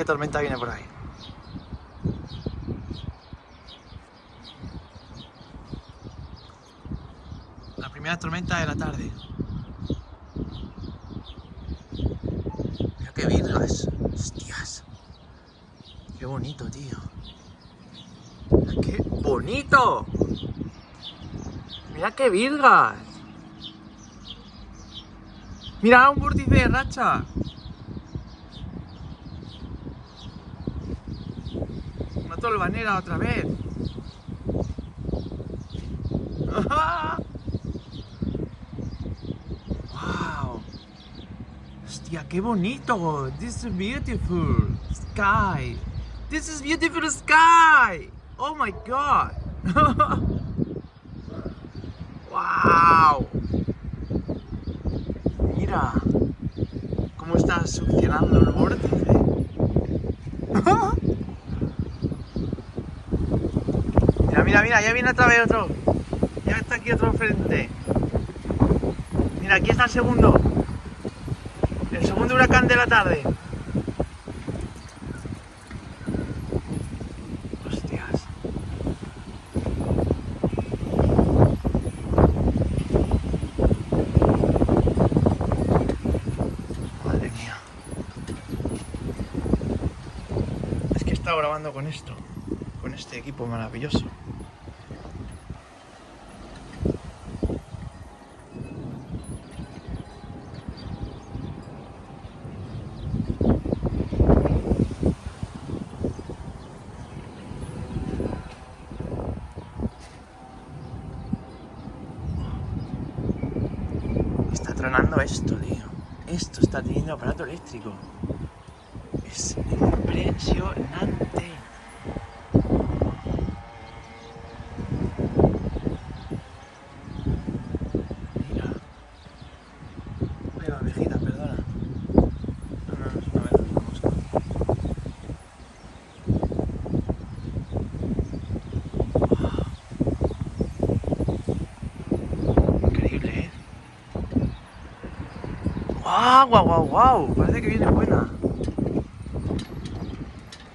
qué tormenta viene por ahí. La primera tormenta de la tarde. Mira qué virgas. Hostias. Qué bonito, tío. ¡Qué bonito! Mira qué virgas. Mira, un vórtice de racha. Una tolvanera otra vez. Wow. Hostia, qué bonito. This is beautiful sky. This is beautiful sky. Oh my god. Wow. Mira cómo está succionando el vórtice. Mira, mira, mira, ya viene otra vez otro. Ya está aquí otro frente. Mira, aquí está el segundo. El segundo huracán de la tarde. Hostias. Madre mía. Es que he estado grabando con esto. Con este equipo maravilloso. Está tronando esto, tío. Esto está teniendo aparato eléctrico. Es impresionante. Mira. Una abejita, perdona. No, no, es una abeja, una mosca. Increíble, ¿eh? ¡Guau, guau, guau, guau! Parece que viene buena.